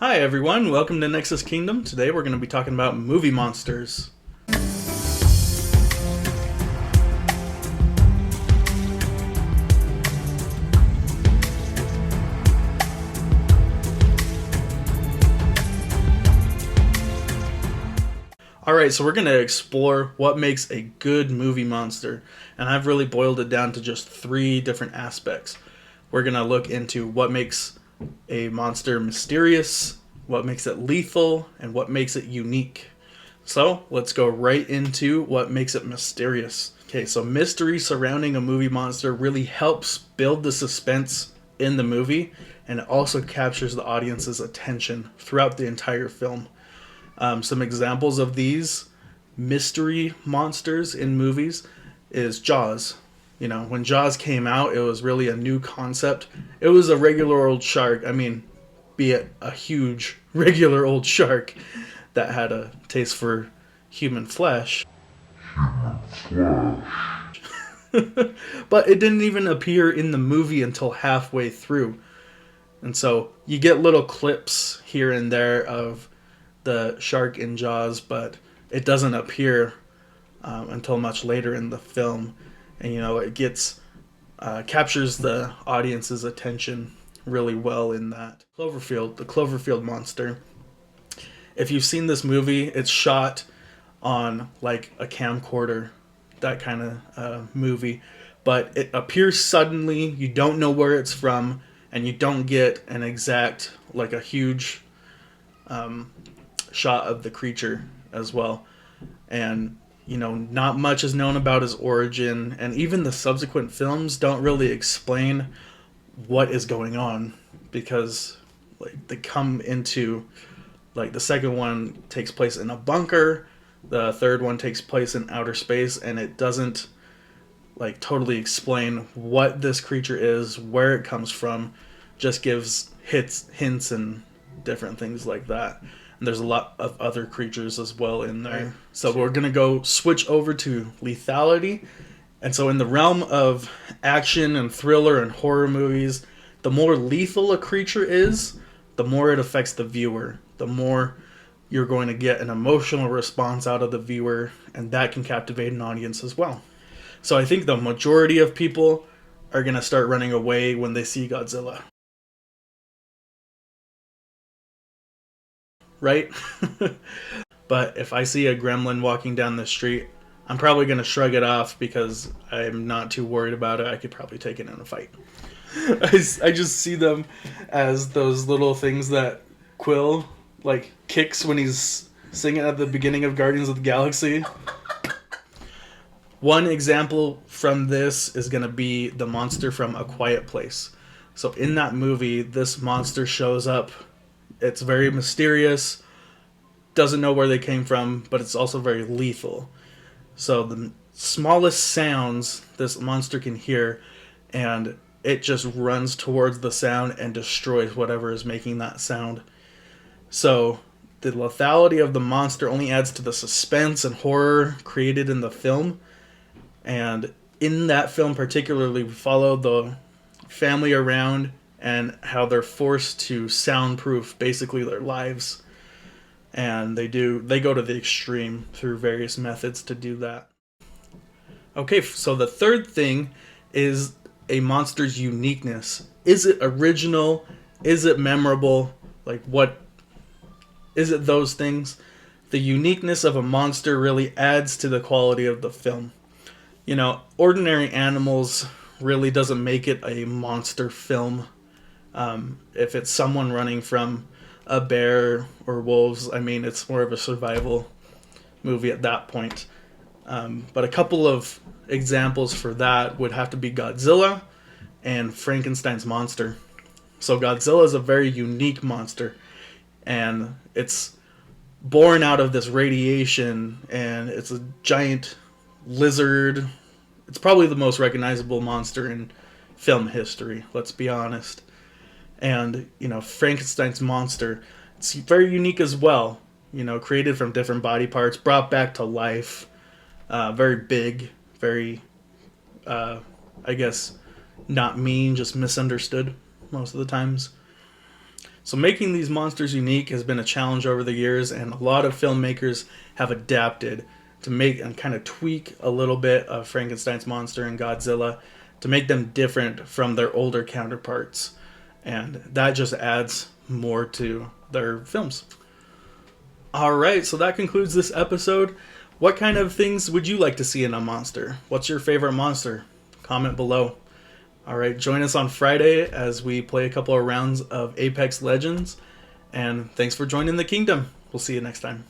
Hi everyone, welcome to Nexus Kingdom. Today we're going to be talking about movie monsters. Alright, so we're going to explore what makes a good movie monster, and I've really boiled it down to just three different aspects. We're going to look into what makes a monster mysterious, what makes it lethal, and what makes it unique. So let's go right into what makes it mysterious. Okay, so mystery surrounding a movie monster really helps build the suspense in the movie, and it also captures the audience's attention throughout the entire film. Some examples of these mystery monsters in movies is Jaws. You know, when Jaws came out, it was really a new concept. It was a regular old shark. I mean, be it a huge regular old shark that had a taste for human flesh. But it didn't even appear in the movie until halfway through. And so you get little clips here and there of the shark in Jaws, but it doesn't appear until much later in the film. And you know, it gets captures the audience's attention really well in that. The Cloverfield monster. If you've seen this movie, it's shot on like a camcorder, that kind of movie, but it appears suddenly. You don't know where it's from, and you don't get an exact, like a huge shot of the creature as well. And you know, not much is known about his origin, and even the subsequent films don't really explain what is going on, because like they come into, like, the second one takes place in a bunker, the third one takes place in outer space, and it doesn't like totally explain what this creature is, where it comes from, just gives hints and different things like that. And there's a lot of other creatures as well in there. So we're going to go switch over to lethality. And so in the realm of action and thriller and horror movies, the more lethal a creature is, the more it affects the viewer. The more you're going to get an emotional response out of the viewer, and that can captivate an audience as well. So I think the majority of people are going to start running away when they see Godzilla. Right? But if I see a gremlin walking down the street, I'm probably going to shrug it off because I'm not too worried about it. I could probably take it in a fight. I just see them as those little things that Quill like kicks when he's singing at the beginning of Guardians of the Galaxy. One example from this is going to be the monster from A Quiet Place. So in that movie, this monster shows up. It's very mysterious, doesn't know where they came from, but it's also very lethal. So the smallest sounds this monster can hear, and it just runs towards the sound and destroys whatever is making that sound. So the lethality of the monster only adds to the suspense and horror created in the film. And in that film particularly, we follow the family around and how they're forced to soundproof basically their lives. And they go to the extreme through various methods to do that. Okay, so the third thing is a monster's uniqueness. Is it original? Is it memorable? Like, what is it? Those things. The uniqueness of a monster really adds to the quality of the film. You know, ordinary animals really doesn't make it a monster film. If it's someone running from a bear or wolves, I mean, it's more of a survival movie at that point. But a couple of examples for that would have to be Godzilla and Frankenstein's monster. So Godzilla is a very unique monster, and it's born out of this radiation, and it's a giant lizard. It's probably the most recognizable monster in film history, let's be honest. And, you know, Frankenstein's monster, it's very unique as well. You know, created from different body parts, brought back to life. Very big, very, I guess, not mean, just misunderstood most of the times. So making these monsters unique has been a challenge over the years, and a lot of filmmakers have adapted to make and kind of tweak a little bit of Frankenstein's monster and Godzilla to make them different from their older counterparts. And that just adds more to their films. Alright, so that concludes this episode. What kind of things would you like to see in a monster? What's your favorite monster? Comment below. Alright, join us on Friday as we play a couple of rounds of Apex Legends. And thanks for joining the kingdom. We'll see you next time.